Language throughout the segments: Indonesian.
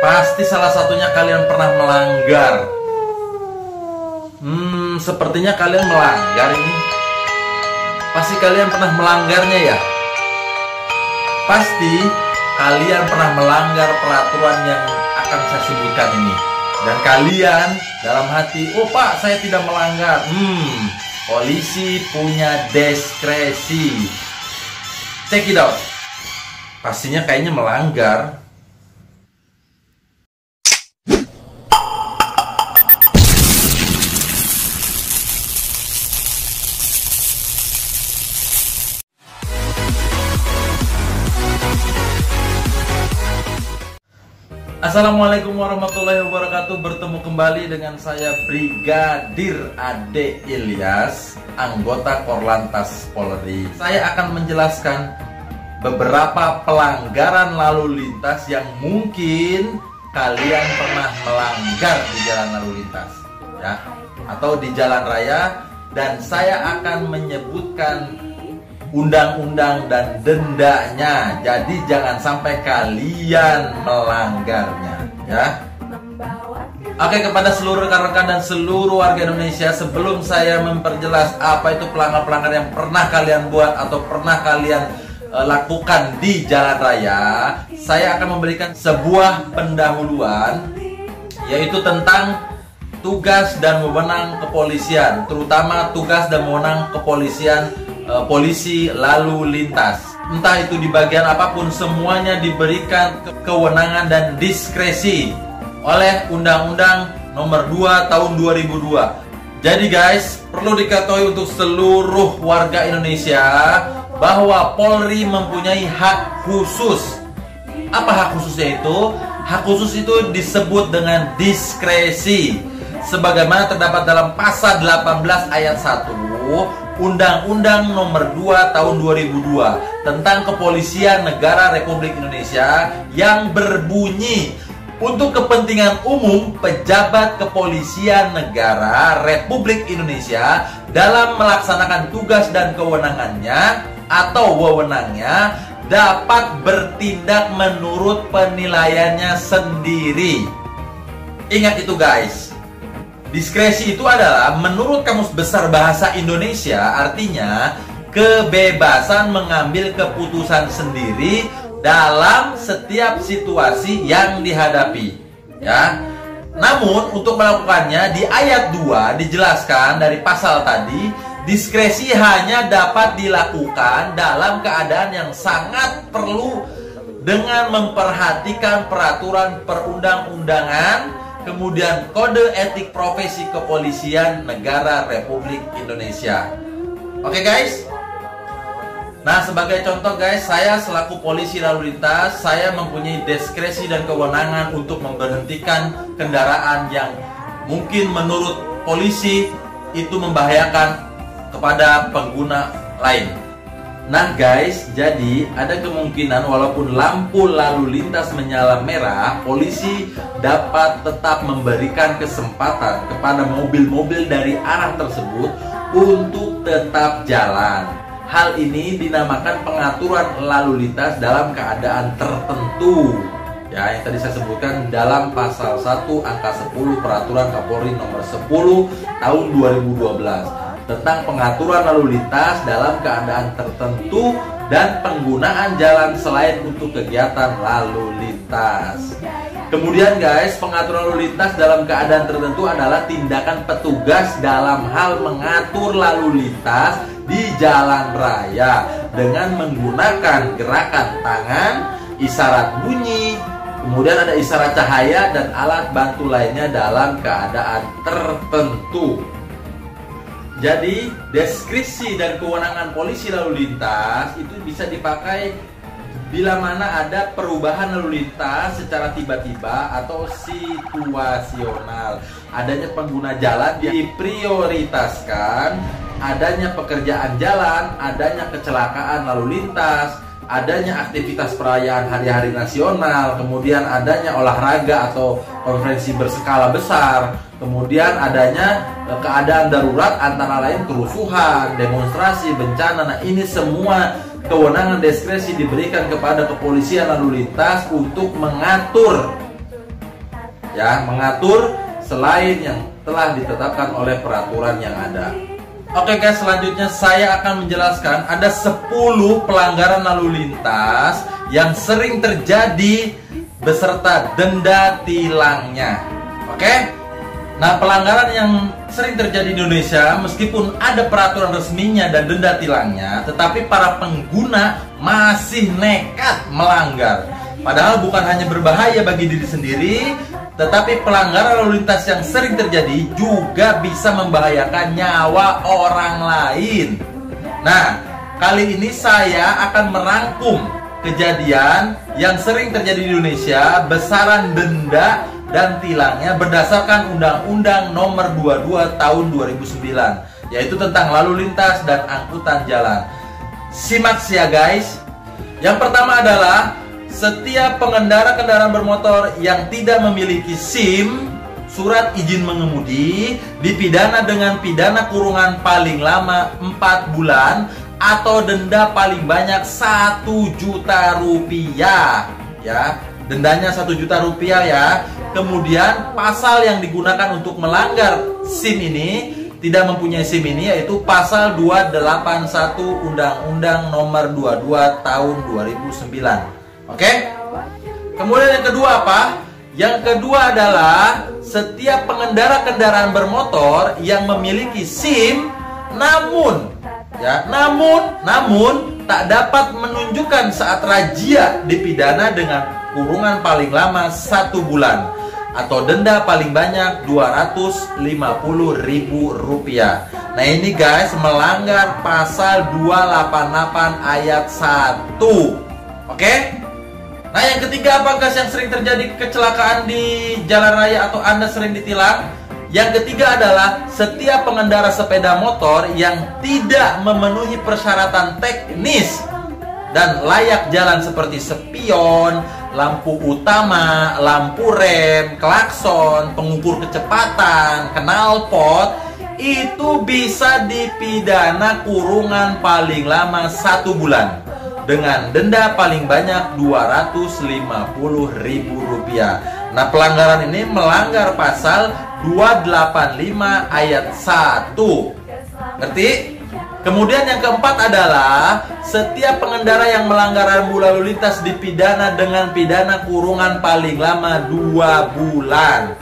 Pasti salah satunya kalian pernah melanggar. Sepertinya kalian melanggar ini. Pasti kalian pernah melanggarnya ya. Pasti kalian pernah melanggar peraturan yang akan saya sebutkan ini. Dan kalian dalam hati, oh pak, saya tidak melanggar. Polisi punya diskresi. Check it out. Pastinya kayaknya melanggar. Assalamualaikum warahmatullahi wabarakatuh. Bertemu kembali dengan saya Brigadir Ade Ilyas, anggota Korlantas Polri. Saya akan menjelaskan beberapa pelanggaran lalu lintas yang mungkin kalian pernah melanggar di jalan lalu lintas, ya, atau di jalan raya, dan saya akan menyebutkan undang-undang dan dendanya. Jadi jangan sampai kalian melanggarnya, ya. Oke, kepada seluruh rekan-rekan dan seluruh warga Indonesia, sebelum saya memperjelas apa itu pelanggar-pelanggar yang pernah kalian buat atau pernah kalian lakukan di jalan raya, saya akan memberikan sebuah pendahuluan, yaitu tentang tugas dan wewenang kepolisian, terutama tugas dan wewenang kepolisian polisi lalu lintas. Entah itu di bagian apapun, semuanya diberikan kewenangan dan diskresi oleh Undang-Undang Nomor 2 Tahun 2002. Jadi guys, perlu diketahui untuk seluruh warga Indonesia bahwa Polri mempunyai hak khusus. Apa hak khususnya itu? Hak khusus itu disebut dengan diskresi, sebagaimana terdapat dalam pasal 18 ayat 1 Undang-Undang Nomor 2 Tahun 2002 tentang Kepolisian Negara Republik Indonesia, yang berbunyi, untuk kepentingan umum pejabat kepolisian negara Republik Indonesia dalam melaksanakan tugas dan kewenangannya atau wewenangnya dapat bertindak menurut penilaiannya sendiri. Ingat itu guys. Diskresi itu adalah menurut Kamus Besar Bahasa Indonesia, artinya kebebasan mengambil keputusan sendiri dalam setiap situasi yang dihadapi, ya. Namun untuk melakukannya, di ayat 2 dijelaskan dari pasal tadi, diskresi hanya dapat dilakukan dalam keadaan yang sangat perlu dengan memperhatikan peraturan perundang-undangan, kemudian kode etik profesi kepolisian negara Republik Indonesia. Oke guys. Nah, sebagai contoh guys, saya selaku polisi lalu lintas, saya mempunyai diskresi dan kewenangan untuk memberhentikan kendaraan yang mungkin menurut polisi itu membahayakan kepada pengguna lain. Nah guys, jadi ada kemungkinan walaupun lampu lalu lintas menyala merah, polisi dapat tetap memberikan kesempatan kepada mobil-mobil dari arah tersebut untuk tetap jalan. Hal ini dinamakan pengaturan lalu lintas dalam keadaan tertentu, ya, yang tadi saya sebutkan dalam pasal 1 angka 10 Peraturan Kapolri Nomor 10 Tahun 2012 tentang pengaturan lalu lintas dalam keadaan tertentu dan penggunaan jalan selain untuk kegiatan lalu lintas. Kemudian guys, pengaturan lalu lintas dalam keadaan tertentu adalah tindakan petugas dalam hal mengatur lalu lintas di jalan raya dengan menggunakan gerakan tangan, isyarat bunyi, kemudian ada isyarat cahaya dan alat bantu lainnya dalam keadaan tertentu. Jadi, diskresi dan kewenangan polisi lalu lintas itu bisa dipakai bila mana ada perubahan lalu lintas secara tiba-tiba atau situasional, adanya pengguna jalan diprioritaskan, adanya pekerjaan jalan, adanya kecelakaan lalu lintas, adanya aktivitas perayaan hari-hari nasional, kemudian adanya olahraga atau konferensi berskala besar, kemudian adanya keadaan darurat antara lain kerusuhan, demonstrasi, bencana. Nah, ini semua kewenangan diskresi diberikan kepada kepolisian lalu lintas untuk mengatur ya, mengatur selain yang telah ditetapkan oleh peraturan yang ada. Oke guys, selanjutnya saya akan menjelaskan ada 10 pelanggaran lalu lintas yang sering terjadi beserta denda tilangnya. Oke? Nah, pelanggaran yang sering terjadi di Indonesia, meskipun ada peraturan resminya dan denda tilangnya, tetapi para pengguna masih nekat melanggar. Padahal bukan hanya berbahaya bagi diri sendiri, tetapi pelanggaran lalu lintas yang sering terjadi juga bisa membahayakan nyawa orang lain. Nah, kali ini saya akan merangkum kejadian yang sering terjadi di Indonesia, besaran denda dan tilangnya berdasarkan Undang-Undang Nomor 22 Tahun 2009, yaitu tentang lalu lintas dan angkutan jalan. Simak ya guys. Yang pertama adalah setiap pengendara kendaraan bermotor yang tidak memiliki SIM, surat izin mengemudi, dipidana dengan pidana kurungan paling lama 4 bulan atau denda paling banyak 1 juta rupiah. Ya, dendanya 1 juta rupiah ya. Kemudian pasal yang digunakan untuk melanggar SIM ini, tidak mempunyai SIM ini, yaitu pasal 281 Undang-Undang Nomor 22 Tahun 2009. Oke? Kemudian yang kedua apa? Yang kedua adalah setiap pengendara kendaraan bermotor yang memiliki SIM namun tak dapat menunjukkan saat razia, dipidana dengan kurungan paling lama 1 bulan atau denda paling banyak Rp250.000. Nah ini guys, melanggar pasal 288 ayat 1. Oke? Nah yang ketiga apa guys yang sering terjadi kecelakaan di jalan raya atau Anda sering ditilang? Yang ketiga adalah setiap pengendara sepeda motor yang tidak memenuhi persyaratan teknis dan layak jalan seperti spion, lampu utama, lampu rem, klakson, pengukur kecepatan, knalpot, itu bisa dipidana kurungan paling lama 1 bulan dengan denda paling banyak Rp250.000. Nah, pelanggaran ini melanggar pasal 285 ayat 1. Ngerti? Kemudian yang keempat adalah setiap pengendara yang melanggar rambu lalu lintas dipidana dengan pidana kurungan paling lama 2 bulan.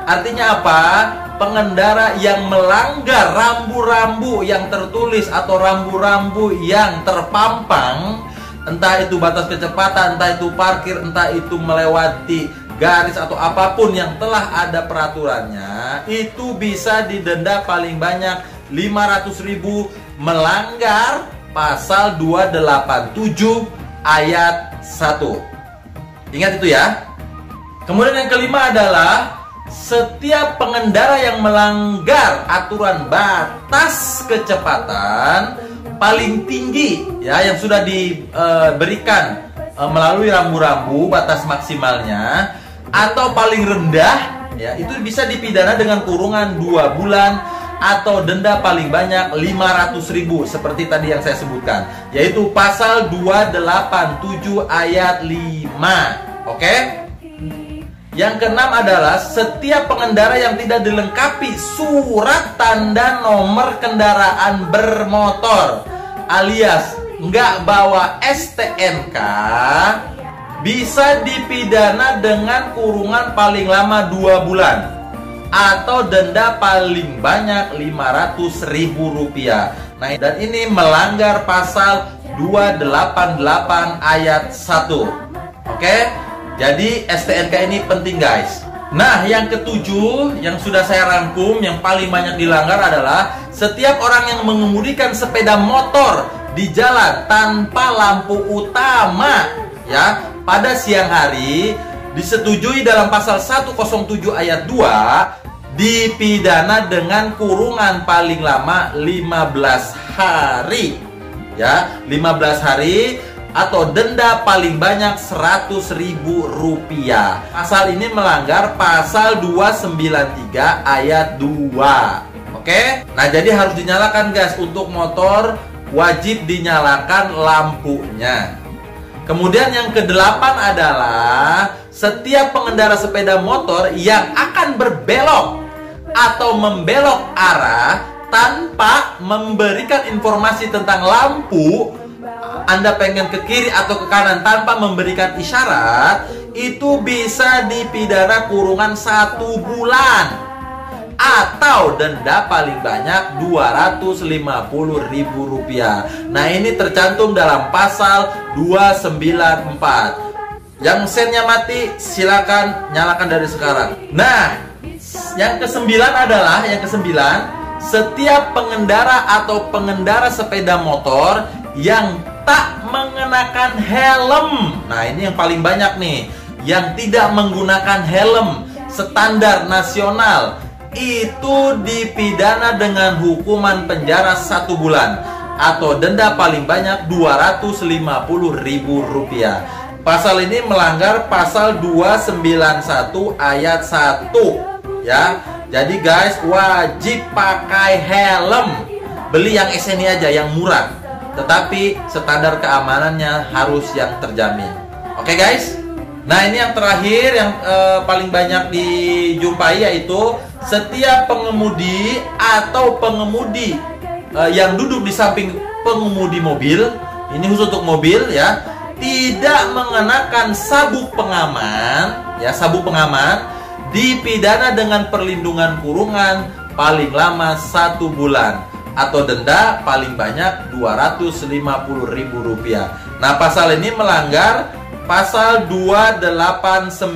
Artinya apa? Pengendara yang melanggar rambu-rambu yang tertulis atau rambu-rambu yang terpampang, entah itu batas kecepatan, entah itu parkir, entah itu melewati garis atau apapun yang telah ada peraturannya, itu bisa didenda paling banyak 500.000 melanggar pasal 287 ayat 1. Ingat itu ya. Kemudian yang kelima adalah setiap pengendara yang melanggar aturan batas kecepatan paling tinggi ya yang sudah diberikan melalui rambu-rambu batas maksimalnya atau paling rendah ya itu bisa dipidana dengan kurungan 2 bulan atau denda paling banyak 500.000 seperti tadi yang saya sebutkan, yaitu pasal 287 ayat 5. Oke? Yang keenam adalah setiap pengendara yang tidak dilengkapi surat tanda nomor kendaraan bermotor alias nggak bawa STNK bisa dipidana dengan kurungan paling lama 2 bulan atau denda paling banyak Rp500.000. Nah, dan ini melanggar pasal 288 ayat 1. Oke? Jadi STNK ini penting guys. Nah, yang ketujuh yang sudah saya rangkum yang paling banyak dilanggar adalah setiap orang yang mengemudikan sepeda motor di jalan tanpa lampu utama ya pada siang hari disetujui dalam pasal 107 ayat 2 dipidana dengan kurungan paling lama 15 hari ya 15 hari atau denda paling banyak Rp100.000. Pasal ini melanggar pasal 293 ayat 2. Oke? Nah, jadi harus dinyalakan guys. Untuk motor wajib dinyalakan lampunya. Kemudian yang kedelapan adalah setiap pengendara sepeda motor yang akan berbelok atau membelok arah tanpa memberikan informasi tentang lampu, Anda pengen ke kiri atau ke kanan tanpa memberikan isyarat, itu bisa dipidana kurungan 1 bulan atau denda paling banyak Rp250.000. Nah, ini tercantum dalam pasal 294. Yang sennya mati silakan nyalakan dari sekarang. Nah, yang kesembilan adalah setiap pengendara atau pengendara sepeda motor yang tak mengenakan helm. Nah, ini yang paling banyak nih, yang tidak menggunakan helm standar nasional itu dipidana dengan hukuman penjara 1 bulan atau denda paling banyak Rp250.000. Pasal ini melanggar pasal 291 ayat 1 ya. Jadi guys, wajib pakai helm. Beli yang SNI aja, yang murah, tetapi standar keamanannya harus yang terjamin. Oke guys. Nah, ini yang terakhir yang paling banyak dijumpai, yaitu setiap pengemudi atau pengemudi yang duduk di samping pengemudi mobil, ini khusus untuk mobil ya, tidak mengenakan sabuk pengaman ya, sabuk pengaman dipidana dengan perlindungan kurungan paling lama 1 bulan atau denda paling banyak Rp250.000. Nah, pasal ini melanggar pasal 289.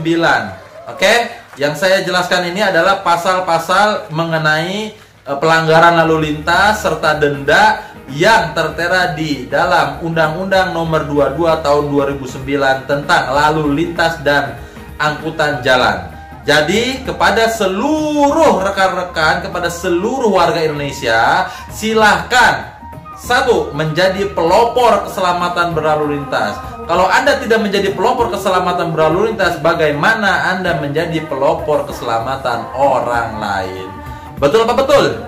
Oke, yang saya jelaskan ini adalah pasal-pasal mengenai pelanggaran lalu lintas serta denda yang tertera di dalam Undang-Undang Nomor 22 Tahun 2009 tentang lalu lintas dan angkutan jalan. Jadi kepada seluruh rekan-rekan, kepada seluruh warga Indonesia, silahkan 1. Menjadi pelopor keselamatan berlalu lintas. Kalau Anda tidak menjadi pelopor keselamatan berlalu lintas, bagaimana Anda menjadi pelopor keselamatan orang lain? Betul apa betul?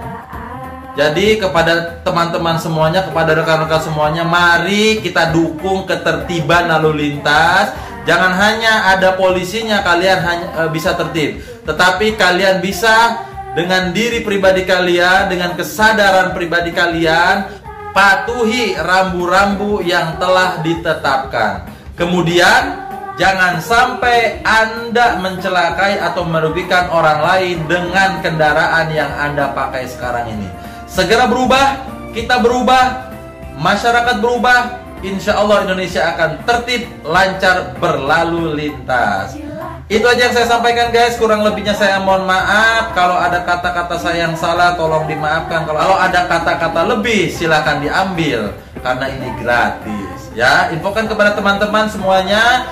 Jadi kepada teman-teman semuanya, kepada rekan-rekan semuanya, mari kita dukung ketertiban lalu lintas. Jangan hanya ada polisinya kalian hanya bisa tertib, tetapi kalian bisa dengan diri pribadi kalian, dengan kesadaran pribadi kalian, patuhi rambu-rambu yang telah ditetapkan. Kemudian jangan sampai Anda mencelakai atau merugikan orang lain dengan kendaraan yang Anda pakai sekarang ini. Segera berubah, kita berubah, masyarakat berubah, insya Allah Indonesia akan tertib, lancar berlalu lintas. Itu aja yang saya sampaikan guys, kurang lebihnya saya mohon maaf. Kalau ada kata-kata saya yang salah, tolong dimaafkan. Kalau ada kata-kata lebih, silakan diambil, karena ini gratis ya. Infokan kepada teman-teman semuanya,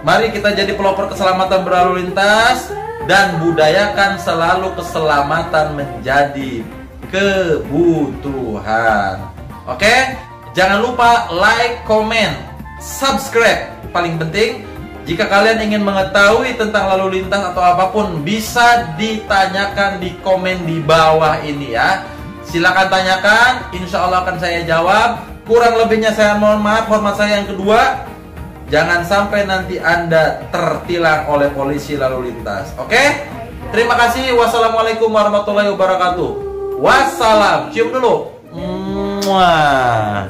mari kita jadi pelopor keselamatan berlalu lintas dan budayakan selalu keselamatan menjadi kebutuhan. Oke, jangan lupa like, comment, subscribe. Paling penting, jika kalian ingin mengetahui tentang lalu lintas atau apapun, bisa ditanyakan di komen di bawah ini ya. Silakan tanyakan, insya Allah akan saya jawab. Kurang lebihnya saya mohon maaf. Hormat saya yang kedua, jangan sampai nanti Anda tertilang oleh polisi lalu lintas. Oke? Terima kasih. Wassalamualaikum warahmatullahi wabarakatuh. Wassalam. Cium dulu. Muah.